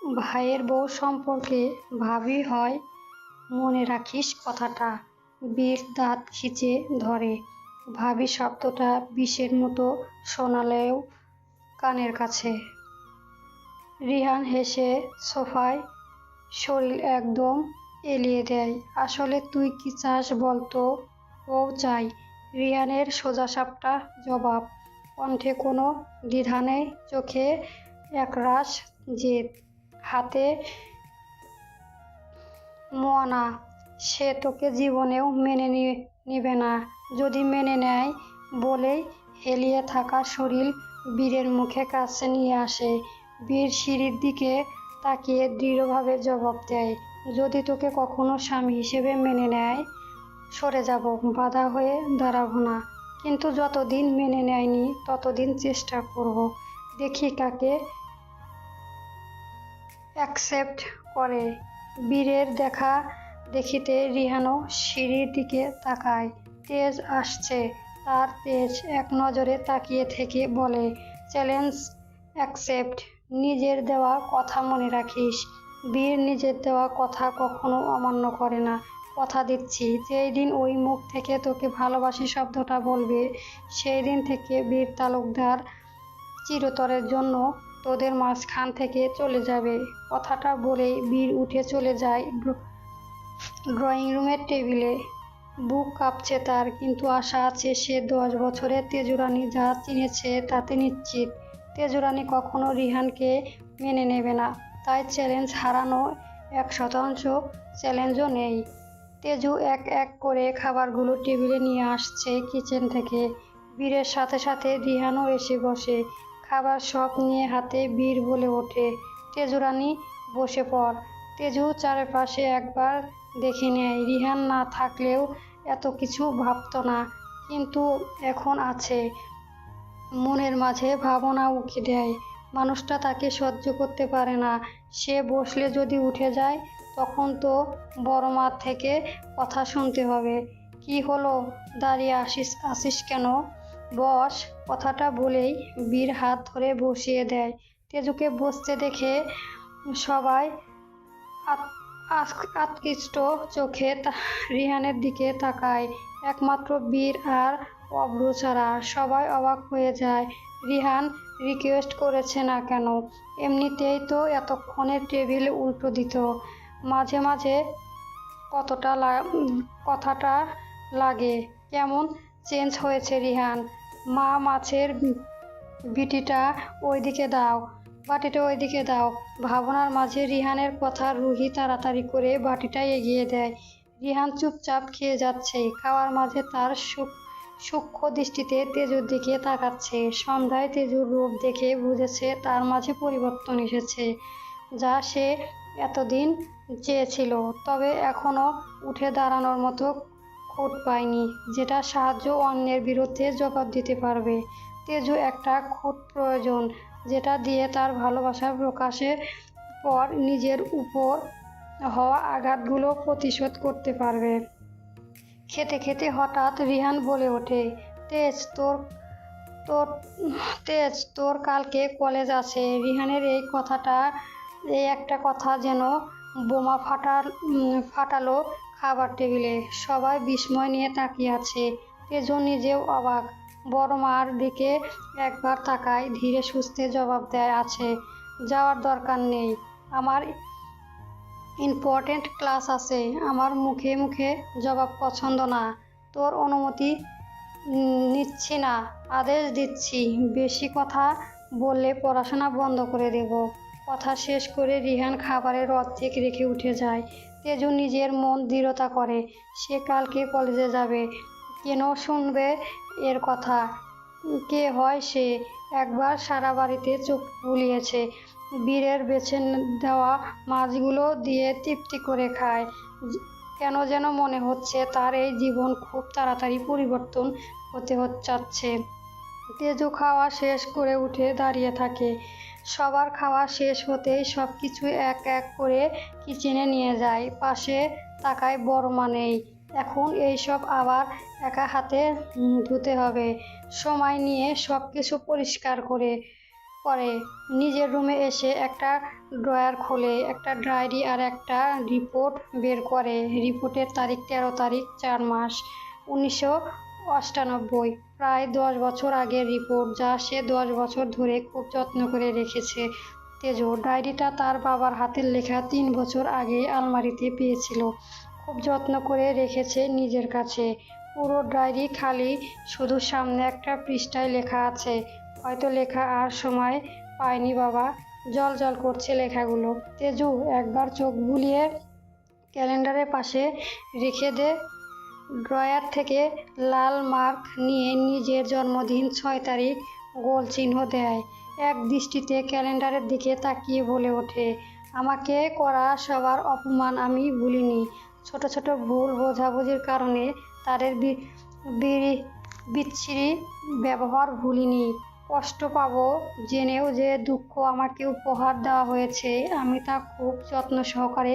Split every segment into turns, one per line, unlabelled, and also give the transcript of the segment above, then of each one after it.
ভাইয়ের বউ সম্পর্কে ভাবি হয়, মনে রাখিস কথাটা। বীর দাঁত খিঁচে ধরে। ভাবি শব্দটা বিষের মতো শোনালেও কানের কাছে। রিহান হেসে সোফায় শরীর একদম এলিয়ে দেয়। আসলে তুই কি চাস বলতো? ও চাই। রিহানের সোজাসাপটা জবাব, কণ্ঠে কোনো দ্বিধা নেই, চোখে একরাশ জেদ, হাতে মোয়ানা। সে তোকে জীবনেও মেনে নিবে না। যদি মেনে নেয় বলেই হেলিয়ে থাকা শরীর বীরের মুখে কাছে নিয়ে আসে। বীর সিঁড়ির দিকে তাকিয়ে দৃঢ়ভাবে জবাব দেয়, যদি তোকে কখনো স্বামী হিসেবে মেনে নেয় সরে যাব, বাধা হয়ে দাঁড়াবো না। কিন্তু যতদিন মেনে নেয়নি ততদিন চেষ্টা করব, দেখি কাকে অ্যাকসেপ্ট করে। বীরের দেখা দেখিতে রিহানও সিঁড়ির দিকে তাকায়। তেজ আসছে তার। তেজ এক নজরে তাকিয়ে থেকে বলে, চ্যালেঞ্জ অ্যাকসেপ্ট। নিজের দেওয়া কথা মনে রাখিস। বীর নিজের দেওয়া কথা কখনো অমান্য করে না। কথা দিচ্ছি, যেই দিন ওই মুখ থেকে তোকে ভালোবাসি শব্দটা বলবে, সেই দিন থেকে বীর তালুকদার চিরতরের জন্য তোদের মাঝখান থেকে চলে যাবে। কথাটা বলেই বীর উঠে চলে যায় ড্রয়িং রুমের টেবিলে। বুক কাঁপছে তার, কিন্তু আশা আছে। সে 10 বছরে তেজুরানী যা চিনেছে তাতে নিশ্চিত তেজুরানী কখনো রিহানকে মেনে নেবে না। তাই চ্যালেঞ্জ হারানো 1% চ্যালেঞ্জও নেই। তেজু এক এক করে খাবারগুলো টেবিলে নিয়ে আসছে কিচেন থেকে। বীরের সাথে সাথে রিহানও এসে বসে। খাবার সব নিয়ে হাতে। বীর বলে ওঠে, তেজুরানী বসে পড়। তেজু চারপাশে একবার দেখে নেয়। রিহান না থাকলেও এত কিছু ভাবত না, কিন্তু এখন আছে। মনের মাঝে ভাবনা উকি দেয়। মানুষটা তাকে সহ্য করতে পারে না। সে বসলে যদি উঠে যায় তখন তো বড় মার থেকে কথা শুনতে হবে। কি হলো, দাঁড়িয়ে আসিস কেন? বস। কথাটা বলেই বীর হাত ধরে বসিয়ে দেয়। তেজুকে বসতে দেখে সবাই আকৃষ্ট চোখে রিহানের দিকে তাকায়। একমাত্র বীর আর অব্রু ছাড়া সবাই অবাক হয়ে যায়। রিহান রিকোয়েস্ট করেছে না কেন? এমনিতেই তো এতক্ষণে টেবিল উল্টো দিত। মাঝে মাঝে কথাটা লাগে কেমন চেঞ্জ হয়েছে রিহান। মা, মাছের বাটিটা ওইদিকে দাও। ভাবনার মাঝে রিহানের কথা রুহি তাড়াতাড়ি করে বাটিটা এগিয়ে দেয়। রিহান চুপচাপ খেয়ে যাচ্ছে। খাওয়ার মাঝে তার সূক্ষ্ম দৃষ্টিতে তেজুর দিকে তাকাচ্ছে। সন্ধ্যায় তেজুর রূপ দেখে বুঝেছে তার মাঝে পরিবর্তন এসেছে, যা সে এতদিন চেয়েছিল। তবে এখনো উঠে দাঁড়ানোর মতো খুঁট পায়নি, যেটা সাহায্য অন্যের বিরুদ্ধে জবাব দিতে পারবে। তেজু একটা খুঁট প্রয়োজন, যেটা দিয়ে তার ভালোবাসা প্রকাশের পর নিজের উপর হওয়া আঘাতগুলো প্রতিশোধ করতে পারবে। খেতে খেতে হঠাৎ রিহান বলে ওঠে, তেজ তোর তেজ তোর কালকে কলেজ আছে। রিহানের এই একটা কথা যেন বোমা ফাটালো খাবার টেবিলে। সবাই বিস্ময় নিয়ে তাকিয়ে আছে। তেজু নিজেও অবাক। বড় মার দিকে একবার তাকায়, ধীরে সুস্থে জবাব দেয়, আছে। যাওয়ার দরকার নেই, আমার ইম্পর্টেন্ট ক্লাস আছে। আমার মুখে মুখে জবাব পছন্দ না। তোর অনুমতি নিচ্ছি না, আদেশ দিচ্ছি। বেশি কথা বললে পড়াশোনা বন্ধ করে দেব। কথা শেষ করে রিহান খাবারের অর্ধেক রেখে উঠে যায়। তেজু নিজের মন দৃঢ়তা করে, সে কালকে কলেজে যাবে। কেন শুনবে এর কথা? কে হয় সে? একবার সারা বাড়িতে চোখ বুলিয়েছে। বীরের বেছে দেওয়া মাছগুলো দিয়ে তৃপ্তি করে খায়। কেন যেন মনে হচ্ছে তার এই জীবন খুব তাড়াতাড়ি পরিবর্তন হতে যাচ্ছে। তেজু খাওয়া শেষ করে উঠে দাঁড়িয়ে থাকে। সবার খাওয়া শেষ হতেই সবকিছু এক এক করে কিচেনে নিয়ে যায়। পাশে তাকায় বড় মা নেই। এখন এইসব আবার একা হাতে ধুতে হবে। সময় নিয়ে সবকিছু পরিষ্কার করে করে। নিজের রুমে এসে একটা ড্রয়ার খোলে, একটা ডায়েরি আর একটা রিপোর্ট বের করে। রিপোর্টের তারিখ 13 তারিখ 4 মাস 1998। প্রায় 10 বছর আগের রিপোর্ট, যা সে 10 বছর ধরে খুব যত্ন করে রেখেছে। তেজু ডায়েরিটা তার বাবার হাতের লেখা 3 বছর আগে আলমারিতে পেয়েছিল, খুব যত্ন করে রেখেছে নিজের কাছে। পুরো ডায়েরি খালি, শুধু সামনে একটা পৃষ্ঠায় লেখা আছে, হয়তো লেখা আর সময় পায়নি বাবা। জল জল করছে লেখাগুলো। তেজু একবার চোখ বুলিয়ে ক্যালেন্ডারের পাশে রেখে দে। ড্রয়ার থেকে লাল মার্ক নিয়ে নিজের জন্মদিন 6 তারিখ গোল চিহ্ন দেয়। এক দৃষ্টিতে ক্যালেন্ডারের দিকে তাকিয়ে বলে ওঠে, আমাকে করা সবার অপমান আমি ভুলিনি। ছোট ছোট ভুল বোঝাবুঝির কারণে তাদের বিচ্ছিরি ব্যবহার ভুলিনি। কষ্ট পাবো জেনেও যে দুঃখ আমাকে উপহার দেওয়া হয়েছে, আমি তা খুব যত্ন সহকারে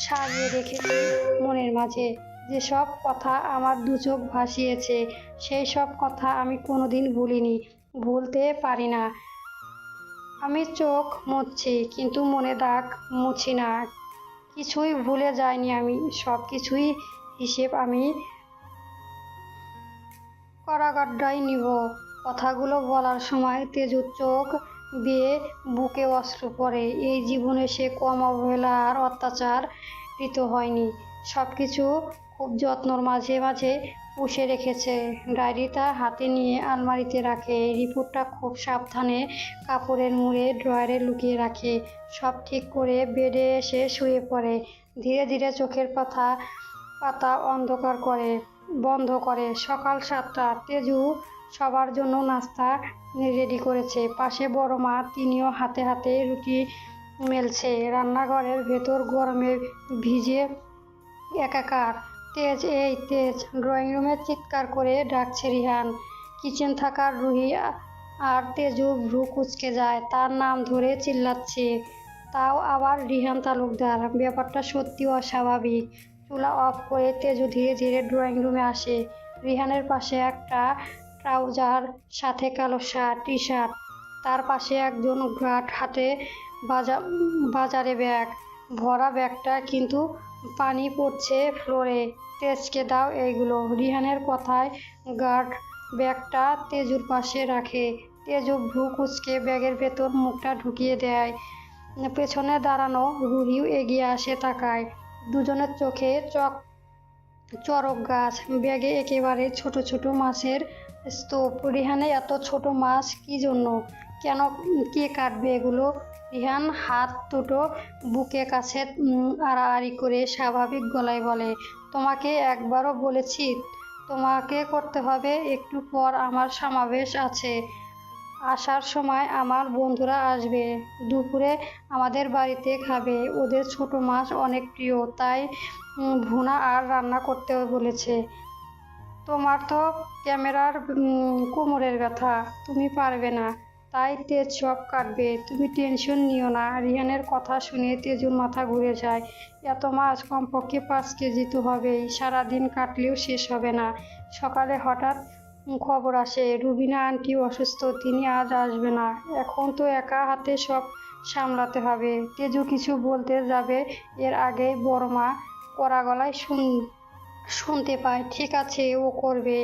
সাজিয়ে রেখেছি মনের মাঝে। যেসব কথা আমার দুচোখ ভাসিয়েছে, সেই সব কথা আমি কোনোদিন ভুলিনি, ভুলতে পারি না। আমি চোখ মুছছি, কিন্তু মনে দাগ মুছি না। কিছুই ভুলে যাইনি আমি, সব কিছুই হিসেব আমি কড়াগড্ডায় নিব। কথাগুলো বলার সময় তেজুর চোখ বেয়ে বুকে অশ্রু পড়ে। এই জীবনে সে কম অবহেলা আর অত্যাচারিত হয়নি। সব কিছু খুব যত্নর মাঝে মাঝে পুষে রেখেছে। ডায়েরিটা হাতে নিয়ে আলমারিতে রাখে, রিপোর্টটা খুব সাবধানে কাপড়ের মুড়ে ড্রয়ারে লুকিয়ে রাখে। সব ঠিক করে বেডে এসে শুয়ে পড়ে। ধীরে ধীরে চোখের পাতা বন্ধ করে। সকাল 7টা। তেজু সবার জন্য নাস্তা রেডি করেছে। পাশে বড় মা, তিনিও হাতে হাতে রুটি মেলছে। রান্নাঘরের ভেতর গরমে ভিজে একাকার। এই তেজ, ড্রয়িং রুমে চিৎকার করে ডাকছে রিহান। কিচেন থাকার রুহি আর তেজু ভ্রু কুঁচকে যায়, তার নাম ধরে চিল্লাচ্ছে। তাও আবার রিহান তালুকদার। ব্যাপারটা সত্যি অস্বাভাবিক। চুলা অফ করে তেজু ধীরে ধীরে ড্রয়িং রুমে আসে। রিহানের পাশে একটা ট্রাউজার, সাথে কালো টি শার্ট। তার পাশে একজন গার্ড, হাতে বাজারে ব্যাগ ভরা। ব্যাগটা কিন্তু পানি পড়ছে ফ্লোরে। তেজকে দাও এইগুলো। রিহানের কথায় গার্ড ব্যাগটা তেজুর পাশে রাখে। তেজু ভ্রু কুঁচকে ব্যাগের ভেতর মুখটা ঢুকিয়ে দেয়। পেছনে দাঁড়ানো রুহিও এগিয়ে আসে, তাকায়। দুজনের চোখে চরক গাছ। ব্যাগে একেবারে ছোট ছোট মাছের স্তূপ। রিহানে এত ছোট মাছ কি জন্য? কেন? কে কাটবে এগুলো? রিহান হাত দুটো বুকের কাছে আড়াআড়ি করে স্বাভাবিক গলায় বলে, তোমাকে একবারও বলেছি তোমাকে করতে হবে। একটু পর আমার সমাবেশ আছে, আসার সময় আমার বন্ধুরা আসবে, দুপুরে আমাদের বাড়িতে খাবে। ওদের ছোট মাছ অনেক প্রিয়, তাই ভুনা আর রান্না করতে বলেছে। তোমার তো ক্যামেরার কোমরের ব্যথা, তুমি পারবে না, তাই তেজ সব কাটবে, তুমি টেনশন নিও না। রিহানের কথা শুনে তেজুর মাথা ঘুরে যায়। এত মাছ, কমপক্ষে 5 কেজি তো হবেই, সারাদিন কাটলেও শেষ হবে না। সকালে হঠাৎ খবর আসে রুবিনা আন্টি অসুস্থ, তিনি আজ আসবে না। এখন তো একা হাতে সব সামলাতে হবে। তেজু কিছু বলতে যাবে, এর আগেই বড় মা কড়া গলায় শুনতে পায়, ঠিক আছে, ও করবে।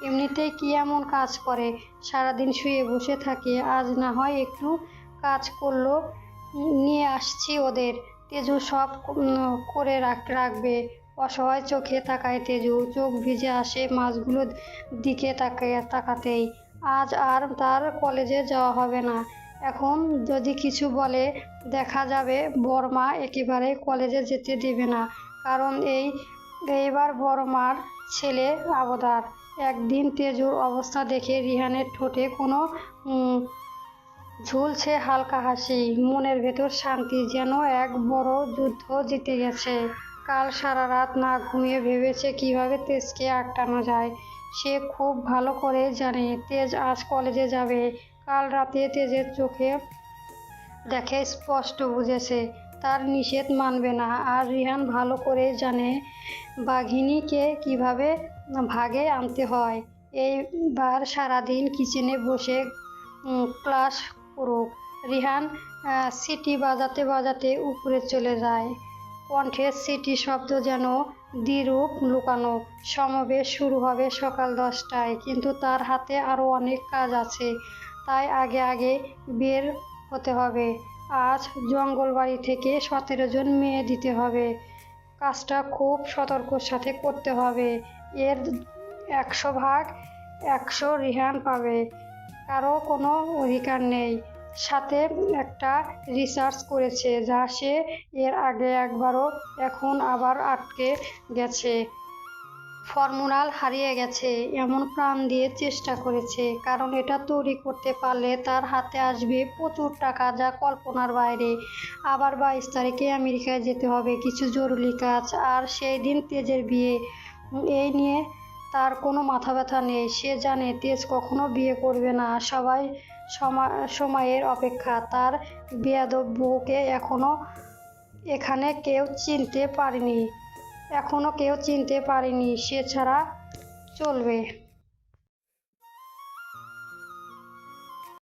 এমনিতেই কি এমন কাজ করে, সারাদিন শুয়ে বসে থাকে, আজ না হয় একটু কাজ করলো। নিয়ে আসছি ওদের। তেজু সব করে রাখবে। অসহায় চোখে তাকায় তেজু, চোখ ভিজে আসে মাছগুলোর দিকে তাকাতেই। আজ আর তার কলেজে যাওয়া হবে না। এখন যদি কিছু বলে, দেখা যাবে বড়মা একেবারে কলেজে যেতে দেবে না, কারণ এইবার বড় মার ছেলে আবদার। একদিন তেজুর অবস্থা দেখে রিহানের ঠোঁটে কোনো ঝুলছে হালকা হাসি, মনের ভেতর শান্তি, যেন এক বড় যুদ্ধ জিতে গেছে। কাল সারা রাত না ঘুমিয়ে ভেবেছে কিভাবে তেজকে আটকানো যায়। সে খুব ভালো করে জানে তেজ আজ কলেজে যাবে। কাল রাতে তেজের চোখে দেখে স্পষ্ট বুঝেছে তার নিষেধ মানবে না। আর রিহান ভালো করে জানে বাঘিনীকে কিভাবে ভাগে আনতে হয়। এইবার সারাদিন কিচেনে বসে ক্লাস করুক, রিহান সিটি বাজাতে বাজাতে উপরে চলে যায়। কণ্ঠের সিটি শব্দ যেন দ্বিরূপ লুকানো। সমাবেশ শুরু হবে সকাল 10টায়, কিন্তু তার হাতে আরও অনেক কাজ আছে, তাই আগে আগে বের হতে হবে। আজ জঙ্গলবাড়ি থেকে 17 জন মেয়ে দিতে হবে। কাজটা খুব সতর্কর সাথে করতে হবে। এর 100 ভাগ 100 রিহান পাবে, কারো কোনো অধিকার নেই। সাথে একটা রিসার্চ করেছে যা সে এর আগে একবারও এখন আবার আটকে গেছে। ফর্মুলা হারিয়ে গেছে, এমন প্রাণ দিয়ে চেষ্টা করেছে, কারণ এটা তৈরি করতে পারলে তার হাতে আসবে প্রচুর টাকা, যা কল্পনার বাইরে। আবার 22 তারিখে আমেরিকায় যেতে হবে, কিছু জরুরি কাজ, আর সেই দিন তেজের বিয়ে। এই নিয়ে তার কোনো মাথা ব্যথা নেই। সে জানে তেজ কখনো বিয়ে করবে না। সবাই সময়ের অপেক্ষা। তার বেয়াদব বউকে এখনো কেউ চিনতে পারেনি। সে ছাড়া চলবে।